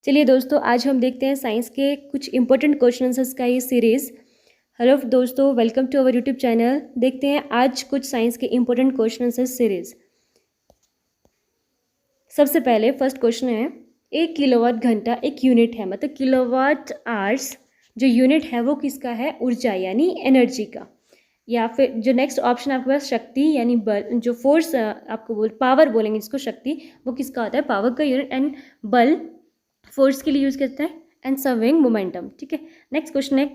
चलिए दोस्तों, आज हम देखते हैं साइंस के कुछ इंपॉर्टेंट क्वेश्चन आंसर्स का ये सीरीज़। हेलो दोस्तों, welcome to our YouTube channel. देखते हैं आज कुछ साइंस के इंपॉर्टेंट क्वेश्चन आंसर्स सीरीज़। सबसे पहले फर्स्ट क्वेश्चन है, एक किलोवाट घंटा एक यूनिट है, मतलब किलोवाट आवर्स जो यूनिट है वो किसका है? ऊर्जा यानी एनर्जी का। या फिर जो नेक्स्ट ऑप्शन आपके पास शक्ति यानी बल, जो फोर्स आपको पावर बोलेंगे जिसको शक्ति, वो किसका होता है? पावर का यूनिट। एंड बल फोर्स के लिए यूज करता है। And serving momentum. ठीक है। नेक्स्ट क्वेश्चन है,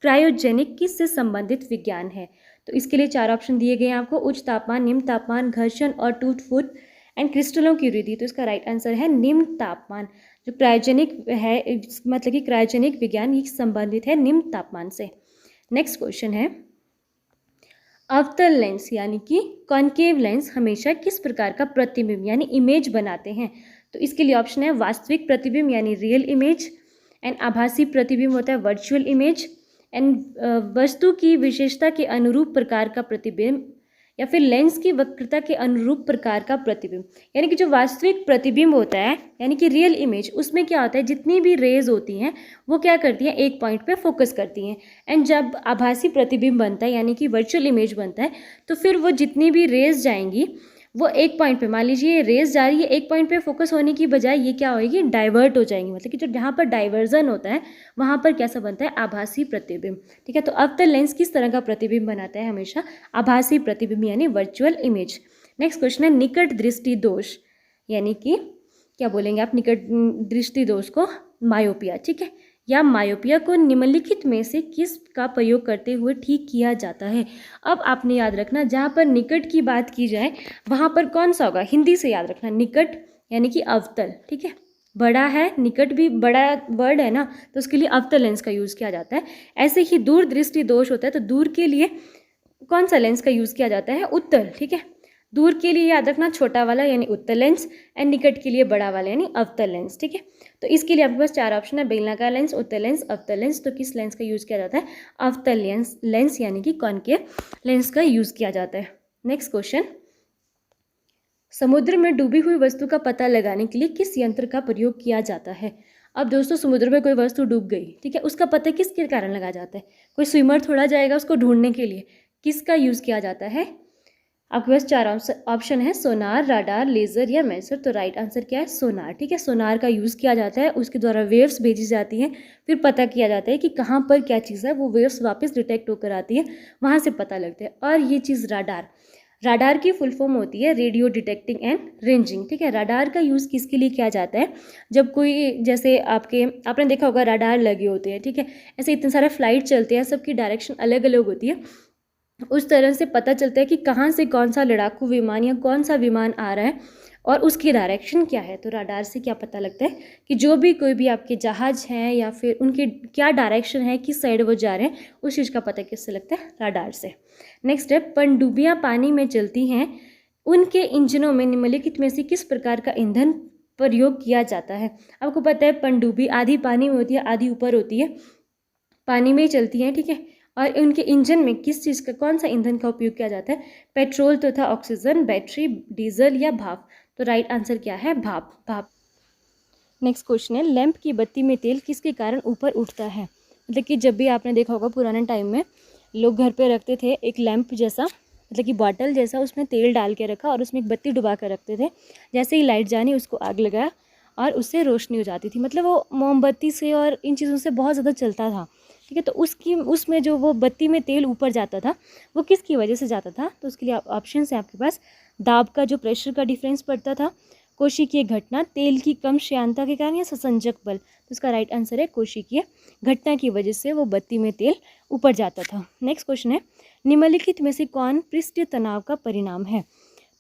क्रायोजेनिक किससे संबंधित विज्ञान है? तो इसके लिए चार ऑप्शन दिए गए हैं आपको, उच्च तापमान, निम्न तापमान, घर्षण और टूट फूट एंड क्रिस्टलों की वृद्धि। तो इसका राइट आंसर है निम्न तापमान। जो क्रायोजेनिक है, मतलब कि क्रायोजेनिक विज्ञान ये संबंधित है निम्न तापमान से। नेक्स्ट क्वेश्चन है, अवतल लेंस यानी कि कॉन्केव लेंस हमेशा किस प्रकार का प्रतिबिंब यानी इमेज बनाते हैं? तो इसके लिए ऑप्शन है वास्तविक प्रतिबिंब यानी रियल इमेज, एंड आभासी प्रतिबिंब होता है वर्चुअल इमेज, एंड वस्तु की विशेषता के अनुरूप प्रकार का प्रतिबिंब, या फिर लेंस की वक्रता के अनुरूप प्रकार का प्रतिबिंब। यानी कि जो वास्तविक प्रतिबिंब होता है यानी कि रियल इमेज, उसमें क्या होता है, जितनी भी रेज होती हैं वो क्या करती हैं, एक पॉइंट पे फोकस करती हैं। एंड जब आभासी प्रतिबिंब बनता है यानी कि वर्चुअल इमेज बनता है, तो फिर वो जितनी भी रेज जाएंगी वो एक पॉइंट पे, मान लीजिए ये रेज जा रही है, एक पॉइंट पे फोकस होने की बजाय ये क्या होगी, डाइवर्ट हो जाएंगी। मतलब कि जो जहाँ पर डाइवर्जन होता है वहाँ पर कैसा बनता है, आभासी प्रतिबिंब। ठीक है। तो अवतल लेंस किस तरह का प्रतिबिंब बनाता है? हमेशा आभासी प्रतिबिंब यानी वर्चुअल इमेज। नेक्स्ट क्वेश्चन है, निकट दृष्टि दोष यानी कि क्या बोलेंगे आप निकट दृष्टि दोष को? मायोपिया। ठीक है। या मायोपिया को निम्नलिखित में से किस का प्रयोग करते हुए ठीक किया जाता है? अब आपने याद रखना, जहाँ पर निकट की बात की जाए वहाँ पर कौन सा होगा? हिंदी से याद रखना, निकट यानी कि अवतल। ठीक है। बड़ा है, निकट भी बड़ा वर्ड है ना, तो उसके लिए अवतल लेंस का यूज़ किया जाता है। ऐसे ही दूर दृष्टि दोष होता है, तो दूर के लिए कौन सा लेंस का यूज़ किया जाता है? उत्तल। ठीक है। दूर के लिए याद रखना छोटा वाला यानी उत्तल लेंस, एंड निकट के लिए बड़ा वाला यानी अवतल लेंस। ठीक है। तो इसके लिए आपके पास चार ऑप्शन है, बेलनाकार लेंस, उत्तल लेंस, अवतल लेंस। तो किस लेंस का यूज़ किया जाता है? अवतल लेंस यानी कि कॉनकेव लेंस का यूज़ किया जाता है। नेक्स्ट क्वेश्चन, समुद्र में डूबी हुई वस्तु का पता लगाने के लिए किस यंत्र का प्रयोग किया जाता है? अब दोस्तों, समुद्र में कोई वस्तु डूब गई, ठीक है, उसका पता किसके कारण लगाया जाता है? कोई स्विमर थोड़ा जाएगा उसको ढूंढने के लिए। किसका यूज़ किया जाता है? आपके पास चार ऑप्शन है, सोनार, राडार, लेजर या मेसर। तो राइट आंसर क्या है? सोनार। ठीक है। सोनार का यूज़ किया जाता है, उसके द्वारा वेव्स भेजी जाती हैं, फिर पता किया जाता है कि कहाँ पर क्या चीज़ है, वो वेव्स वापस डिटेक्ट होकर आती है, वहाँ से पता लगता है। और ये चीज़ राडार की फुल फॉर्म होती है रेडियो डिटेक्टिंग एंड रेंजिंग। ठीक है। राडार का यूज़ किसके लिए किया जाता है? जब कोई, जैसे आपने देखा होगा राडार लगे होते हैं, ठीक है, ऐसे इतने सारे फ्लाइट चलते हैं, सबकी डायरेक्शन अलग अलग होती है, उस तरह से पता चलता है कि कहाँ से कौन सा लड़ाकू विमान या कौन सा विमान आ रहा है और उसकी डायरेक्शन क्या है। तो राडार से क्या पता लगता है कि जो भी कोई भी आपके जहाज हैं या फिर उनकी क्या डायरेक्शन है, किस साइड वो जा रहे हैं, उस चीज़ का पता किससे लगता है? राडार से। नेक्स्ट है, पनडुब्बियाँ पानी में चलती हैं, उनके इंजनों में निम्नलिखित में से किस प्रकार का ईंधन प्रयोग किया जाता है? आपको पता है पनडुब्बी आधी पानी में होती है, आधी ऊपर होती है, पानी में ही चलती हैं। ठीक है। और उनके इंजन में किस चीज़ का, कौन सा ईंधन का उपयोग किया जाता है? पेट्रोल तथा ऑक्सीजन, बैटरी, डीजल या भाप। तो राइट आंसर क्या है? भाप। नेक्स्ट क्वेश्चन है, लैंप की बत्ती में तेल किसके कारण ऊपर उठता है? मतलब कि जब भी आपने देखा होगा पुराने टाइम में लोग घर पे रखते थे एक लैंप जैसा, मतलब कि बॉटल जैसा, उसमें तेल डाल के रखा और उसमें एक बत्ती डुबा कर रखते थे। जैसे ही लाइट जानी उसको आग लगाया और उससे रोशनी हो जाती थी। मतलब वो मोमबत्ती से और इन चीज़ों से बहुत ज़्यादा चलता था। ठीक है। तो उसमें जो वो बत्ती में तेल ऊपर जाता था वो किसकी वजह से जाता था? तो उसके लिए ऑप्शन है आपके पास, दाब का जो प्रेशर का डिफरेंस पड़ता था, कोशिकीय घटना, तेल की कम श्यानता के कारण, या ससंजक बल। तो इसका राइट आंसर है कोशिकीय घटना की वजह से वो बत्ती में तेल ऊपर जाता था। नेक्स्ट क्वेश्चन है, निम्नलिखित में से कौन पृष्ठीय तनाव का परिणाम है?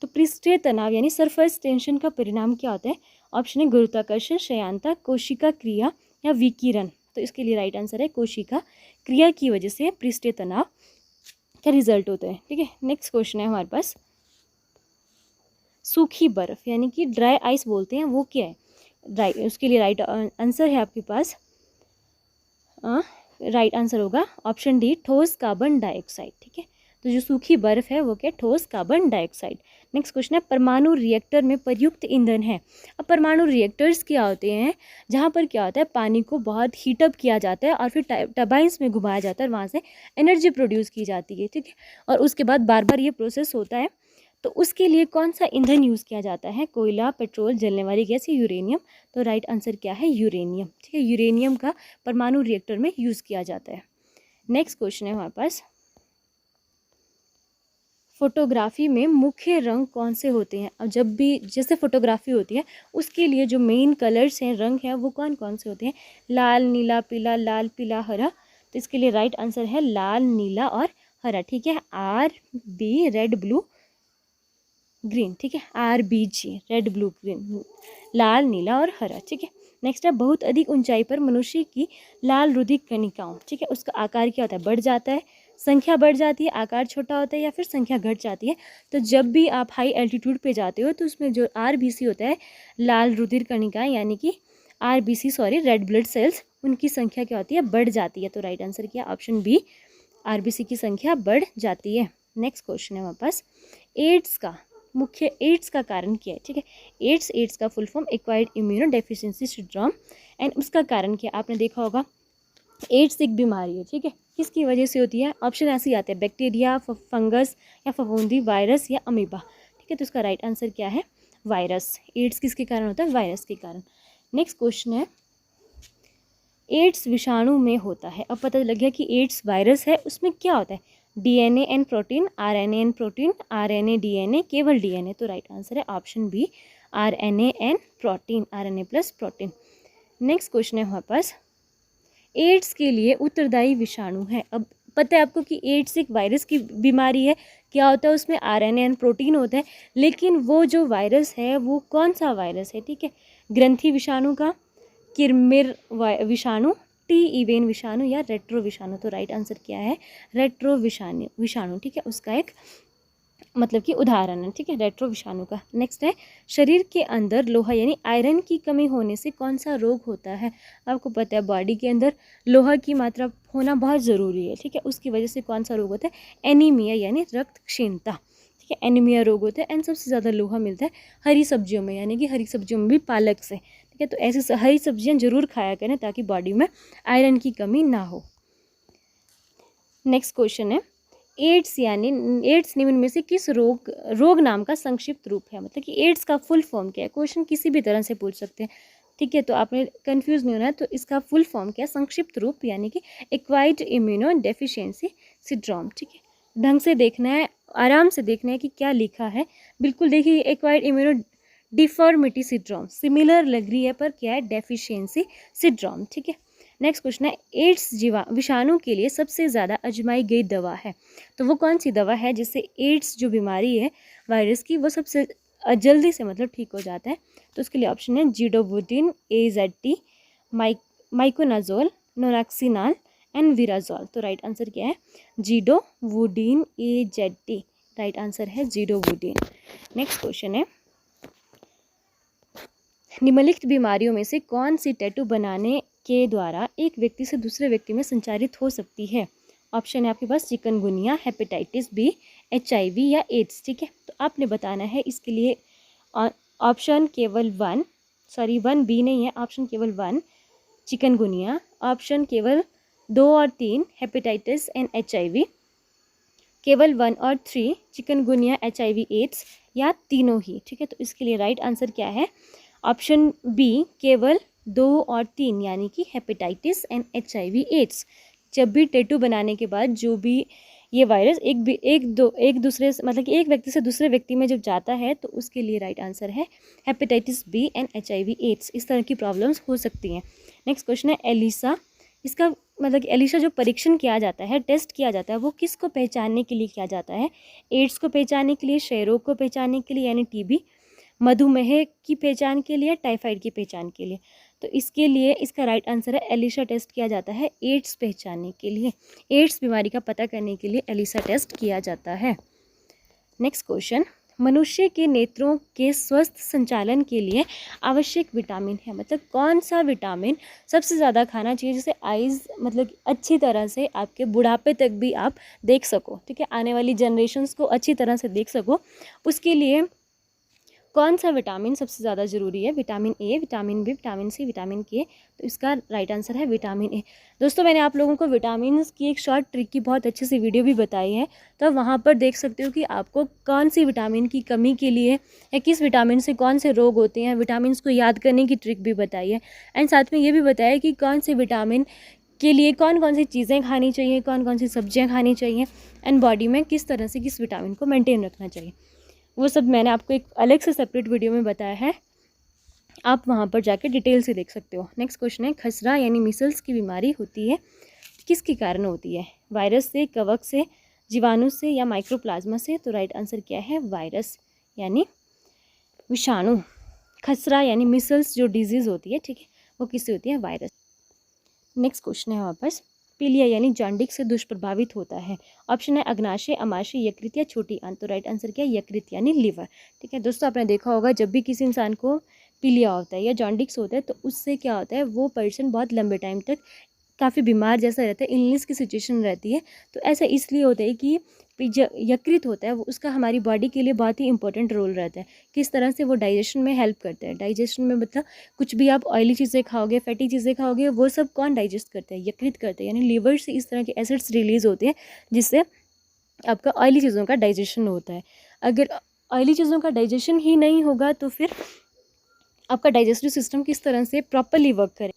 तो पृष्ठीय तनाव यानी सरफेस टेंशन का परिणाम क्या होता है? ऑप्शन है गुरुत्वाकर्षण, श्यानता, कोशिका क्रिया या विकिरण। तो इसके लिए राइट आंसर है कोशिका क्रिया की वजह से पृष्ठीय तनाव का रिजल्ट होता है। ठीक है। नेक्स्ट क्वेश्चन है हमारे पास, सूखी बर्फ यानी कि ड्राई आइस बोलते हैं, वो क्या है? उसके लिए राइट आंसर है आपके पास, राइट आंसर होगा ऑप्शन डी, ठोस कार्बन डाइऑक्साइड। ठीक है। तो जो सूखी बर्फ़ है वो क्या, ठोस कार्बन डाइऑक्साइड। नेक्स्ट क्वेश्चन है, परमाणु रिएक्टर में प्रयुक्त ईंधन है। अब परमाणु रिएक्टर्स क्या होते हैं, जहाँ पर क्या होता है, पानी को बहुत हीटअप किया जाता है और फिर टर्बाइंस में घुमाया जाता है और वहाँ से एनर्जी प्रोड्यूस की जाती है, ठीक है, और उसके बाद बार बार ये प्रोसेस होता है। तो उसके लिए कौन सा ईंधन यूज़ किया जाता है, कोयला, पेट्रोल, जलने वाली गैस या यूरेनियम। तो राइट आंसर क्या है, यूरेनियम, ठीक है, यूरेनियम का परमाणु रिएक्टर में यूज़ किया जाता है। नेक्स्ट क्वेश्चन है हमारे पास, फोटोग्राफी में मुख्य रंग कौन से होते हैं। अब जब भी जैसे फोटोग्राफी होती है उसके लिए जो मेन कलर्स हैं, रंग हैं, वो कौन कौन से होते हैं, लाल, नीला, पीला, लाल, पीला, हरा। तो इसके लिए राइट आंसर है लाल, नीला और हरा, ठीक है, RB रेड, ब्लू, ग्रीन, ठीक है, RBG रेड, ब्लू, ग्रीन, लाल, नीला और हरा, ठीक है। नेक्स्ट है, बहुत अधिक ऊंचाई पर मनुष्य की लाल रुधिर कणिकाओं, ठीक है, उसका आकार क्या होता है, बढ़ जाता है, संख्या बढ़ जाती है, आकार छोटा होता है या फिर संख्या घट जाती है। तो जब भी आप हाई एल्टीट्यूड पे जाते हो तो उसमें जो RBC होता है, लाल रुधिर कणिकाएं, यानी कि RBC रेड ब्लड सेल्स, उनकी संख्या क्या होती है, बढ़ जाती है। तो राइट आंसर क्या, ऑप्शन बी, RBC की संख्या बढ़ जाती है। नेक्स्ट क्वेश्चन है हमारे पास, एड्स का कारण क्या है, ठीक है, एड्स का full form acquired immuno deficiency syndrome, and उसका कारण क्या, आपने देखा होगा एड्स एक बीमारी है, ठीक है, किसकी वजह से होती है, ऑप्शन ऐसे ही आते हैं, बैक्टीरिया, फंगस या फफूंदी, वायरस या अमीबा, ठीक है। तो इसका राइट आंसर क्या है, वायरस। एड्स किसके कारण होता है, वायरस के कारण। नेक्स्ट क्वेश्चन है, एड्स विषाणु में होता है। अब पता लग गया कि एड्स वायरस है, उसमें क्या होता है, DNA and protein, RNA and protein, RNA DNA, केवल DNA। तो राइट आंसर है option B, RNA and protein, RNA plus protein. Next question है हमारे पास, एड्स के लिए उत्तरदायी विषाणु है। अब पता है आपको कि एड्स एक वायरस की बीमारी है, क्या होता है उसमें RNA एंड प्रोटीन होता है, लेकिन वो जो वायरस है वो कौन सा वायरस है, ठीक है, ग्रंथि विषाणु का, किरमिर विषाणु, टी इवेन विषाणु या रेट्रो विषाणु। तो राइट आंसर क्या है, रेट्रो विषाणु, ठीक है, उसका एक मतलब कि उदाहरण है, ठीक है, रेट्रो विषाणु का। नेक्स्ट है, शरीर के अंदर लोहा यानी आयरन की कमी होने से कौन सा रोग होता है। आपको पता है बॉडी के अंदर लोहा की मात्रा होना बहुत ज़रूरी है, ठीक है, उसकी वजह से कौन सा रोग होता है, एनीमिया यानी रक्त क्षीणता, ठीक है, एनीमिया रोग होता है। एंड सबसे ज़्यादा लोहा मिलता है हरी सब्जियों में, यानी कि हरी सब्जियों में भी पालक से, ठीक है। तो ऐसी हरी सब्जियां जरूर खाया करें ताकि बॉडी में आयरन की कमी ना हो। नेक्स्ट क्वेश्चन है, एड्स निम्न में से किस रोग नाम का संक्षिप्त रूप है, मतलब कि एड्स का फुल फॉर्म क्या है, क्वेश्चन किसी भी तरह से पूछ सकते हैं, ठीक है, तो आपने कंफ्यूज नहीं होना है। तो इसका फुल फॉर्म क्या है, संक्षिप्त रूप, यानी कि एक्वायर्ड इम्यूनो डेफिशिएंसी सिंड्रोम, ठीक है, ढंग से देखना है, आराम से देखना है कि क्या लिखा है, बिल्कुल देखिए, acquired immuno deformity syndrome, similar लग रही है पर क्या है, डेफिशिएंसी सिंड्रोम, ठीक है। नेक्स्ट क्वेश्चन है, एड्स विषाणु के लिए सबसे ज़्यादा आजमाई गई दवा है। तो वो कौन सी दवा है जिससे एड्स जो बीमारी है वायरस की, वो सबसे जल्दी से मतलब ठीक हो जाता है। तो उसके लिए ऑप्शन है जिडोबुटिन, AZT, माइकोनाजोल, नोराक्सिनाल एंड विराजोल। तो राइट आंसर क्या है, जिडोवुडिन, AZT, राइट आंसर है जिडोवुडिन। नेक्स्ट क्वेश्चन है, निम्नलिखित बीमारियों में से कौन सी टैटू बनाने के द्वारा एक व्यक्ति से दूसरे व्यक्ति में संचारित हो सकती है। ऑप्शन है आपके पास चिकनगुनिया, हेपेटाइटिस बी, HIV या एड्स, ठीक है। तो आपने बताना है इसके लिए ऑप्शन केवल 1B नहीं है, ऑप्शन केवल 1 चिकनगुनिया, ऑप्शन केवल 2 और 3 हेपेटाइटिस एंड HIV, केवल 1 और 3 चिकनगुनिया, HIV, एड्स, या तीनों ही, ठीक है। तो इसके लिए राइट आंसर क्या है, ऑप्शन बी केवल 2 और 3, यानी कि हेपेटाइटिस एंड HIV, एड्स। जब भी टैटू बनाने के बाद जो भी ये वायरस एक दूसरे से मतलब कि एक व्यक्ति से दूसरे व्यक्ति में जब जाता है तो उसके लिए राइट आंसर है hepatitis B and HIV, AIDS. इस तरह की प्रॉब्लम्स हो सकती हैं। नेक्स्ट क्वेश्चन है, एलिसा, इसका मतलब कि एलिसा जो परीक्षण किया जाता है, टेस्ट किया जाता है, वो किसको पहचानने के लिए किया जाता है, एड्स को पहचानने के लिए, क्षय रोग को पहचानने के लिए यानी TB, मधुमेह की पहचान के लिए, टाइफाइड की पहचान के लिए। तो इसके लिए इसका राइट आंसर है एलिसा टेस्ट किया जाता है एड्स पहचानने के लिए, एड्स बीमारी का पता करने के लिए एलिसा टेस्ट किया जाता है। नेक्स्ट क्वेश्चन, मनुष्य के नेत्रों के स्वस्थ संचालन के लिए आवश्यक विटामिन है। मतलब कौन सा विटामिन सबसे ज़्यादा खाना चाहिए जिससे आइज़ मतलब अच्छी तरह से आपके बुढ़ापे तक भी आप देख सको, ठीक है, आने वाली जनरेशन्स को अच्छी तरह से देख सको, उसके लिए कौन सा विटामिन सबसे ज़्यादा ज़रूरी है? Vitamin A, vitamin B, vitamin C, vitamin K. तो इसका राइट आंसर है विटामिन ए। दोस्तों मैंने आप लोगों को विटामिन की एक शॉर्ट ट्रिक की बहुत अच्छी सी वीडियो भी बताई है, तो आप वहाँ पर देख सकते हो कि आपको कौन सी विटामिन की कमी के लिए या किस विटामिन से कौन से रोग होते हैं, विटामिन को याद करने की ट्रिक भी बताई है। एंड साथ में ये भी बताया कि कौन से विटामिन के लिए कौन कौन सी चीज़ें खानी चाहिए, कौन कौन सी सब्जियाँ खानी चाहिए, एंड बॉडी में किस तरह से किस विटामिन को मेंटेन रखना चाहिए, वो सब मैंने आपको एक अलग से सेपरेट वीडियो में बताया है, आप वहाँ पर जाके डिटेल से देख सकते हो। नेक्स्ट क्वेश्चन है, खसरा यानी मिसल्स की बीमारी होती है किसके कारण होती है? वायरस से, कवक से, जीवाणु से या माइक्रोप्लाज्मा से? तो राइट आंसर क्या है? वायरस यानी विषाणु। खसरा यानी मिसल्स जो डिजीज़ होती है, ठीक है, वो किससे होती है? वायरस। नेक्स्ट क्वेश्चन है वापस, पीलिया यानी जॉन्डिस से दुष्प्रभावित होता है। ऑप्शन है अग्नाशय, अमाशय, यकृत या छोटी आंत। तो राइट आंसर क्या है? यकृत यानी लिवर, ठीक है। दोस्तों आपने देखा होगा जब भी किसी इंसान को पीलिया होता है या जॉन्डिस होता है तो उससे क्या होता है, वो पर्सन बहुत लंबे टाइम तक काफ़ी बीमार जैसा रहता है, इलनेस की सिचुएशन रहती है। तो ऐसा इसलिए होता है कि यकृत होता है वो, उसका हमारी बॉडी के लिए बहुत ही इंपॉर्टेंट रोल रहता है। किस तरह से वो डाइजेशन में हेल्प करता है। डाइजेशन में मतलब कुछ भी आप ऑयली चीज़ें खाओगे, फैटी चीज़ें खाओगे, वो सब कौन डाइजेस्ट करता है? यकृत करता है। यानी लीवर से इस तरह के एसिड्स रिलीज होते हैं जिससे आपका ऑयली चीज़ों का डाइजेशन होता है। अगर ऑयली चीज़ों का डाइजेशन ही नहीं होगा तो फिर आपका डाइजेस्टिव सिस्टम किस तरह से प्रॉपरली वर्क करे।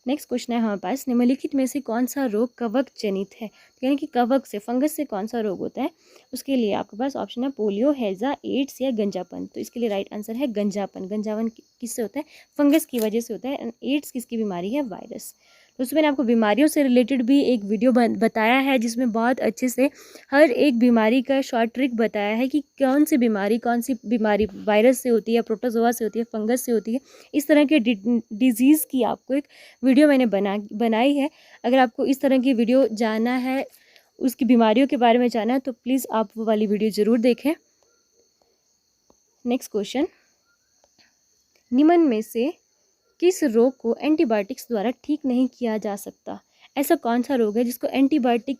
नेक्स्ट क्वेश्चन है हमारे पास, निम्नलिखित में से कौन सा रोग कवक जनित है? यानी कि कवक से, फंगस से कौन सा रोग होता है? उसके लिए आपके पास ऑप्शन है पोलियो, हैजा, एड्स या गंजापन। तो इसके लिए राइट आंसर है गंजापन। गंजापन किससे होता है? फंगस की वजह से होता है। एड्स किसकी बीमारी है? वायरस। तो उसमें मैंने आपको बीमारियों से रिलेटेड भी एक वीडियो बताया है जिसमें बहुत अच्छे से हर एक बीमारी का शॉर्ट ट्रिक बताया है कि कौन सी बीमारी वायरस से होती है, प्रोटोजोआ से होती है, फंगस से होती है। इस तरह के डिजीज़ की आपको एक वीडियो मैंने बनाई है। अगर आपको इस तरह की वीडियो जानना है, उसकी बीमारियों के बारे में जानना है, तो प्लीज़ आप वो वाली वीडियो ज़रूर देखें। नेक्स्ट क्वेश्चन, निम्न में से किस रोग को एंटीबायोटिक्स द्वारा ठीक नहीं किया जा सकता? ऐसा कौन सा रोग है जिसको एंटीबायोटिक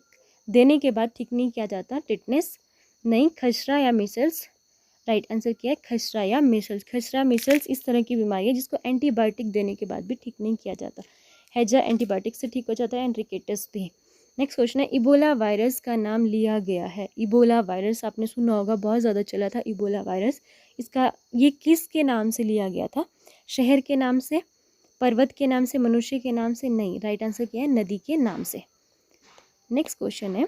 देने के बाद ठीक नहीं किया जाता? टिटनेस, नहीं, खसरा या मिसल्स। राइट आंसर क्या है? खसरा या मिसल्स। खसरा मिसल्स इस तरह की बीमारी है जिसको एंटीबायोटिक देने के बाद भी ठीक नहीं किया जाता। हैजा एंटीबायोटिक से ठीक हो जाता है, एंड रिकेटस भी। नेक्स्ट क्वेश्चन है, इबोला वायरस का नाम लिया गया है। इबोला वायरस आपने सुना होगा, बहुत ज़्यादा चला था इबोला वायरस। इसका ये किसके नाम से लिया गया था? शहर के नाम से, पर्वत के नाम से, मनुष्य के नाम से? नहीं, राइट आंसर क्या है? नदी के नाम से। नेक्स्ट क्वेश्चन है,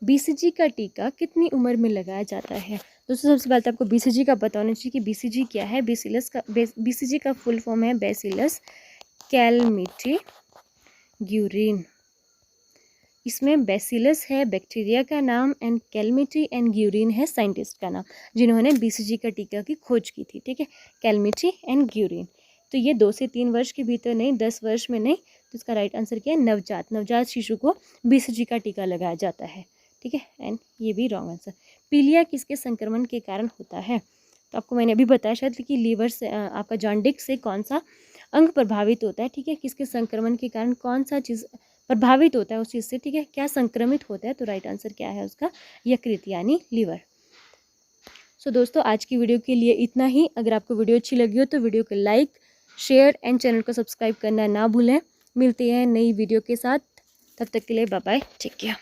बीसीजी का टीका कितनी उम्र में लगाया जाता है? दोस्तों सबसे पहले तो आपको बीसीजी का पता होना चाहिए कि बीसीजी क्या है। बीसीजी का फुल फॉर्म है बैसिलस कैलमिटी ग्यूरिन। इसमें बैसिलस है बैक्टीरिया का नाम, एंड कैलमिटी एंड ग्यूरिन है साइंटिस्ट का नाम जिन्होंने बीसीजी का टीका की खोज की थी, ठीक है, कैलमिटी एंड ग्यूरिन। तो ये 2 से 3 वर्ष के भीतर नहीं, 10 वर्ष में नहीं। तो इसका राइट आंसर क्या है? नवजात शिशु को बीसीजी का टीका लगाया जाता है, ठीक है, एंड ये भी रॉन्ग आंसर। पीलिया किसके संक्रमण के कारण होता है? तो आपको मैंने अभी बताया शायद कि लीवर से आपका जॉन्डिस से कौन सा अंग प्रभावित होता है, ठीक है, किसके संक्रमण के कारण कौन सा चीज़ प्रभावित होता है उस चीज़ से, ठीक है, क्या संक्रमित होता है? तो राइट आंसर क्या है उसका? यकृत यानी लीवर। सो दोस्तों आज की वीडियो के लिए इतना ही। अगर आपको वीडियो अच्छी लगी हो तो वीडियो को लाइक, शेयर एंड चैनल को सब्सक्राइब करना ना भूलें। मिलते हैं नई वीडियो के साथ, तब तक के लिए बाय बाय, टेक केयर।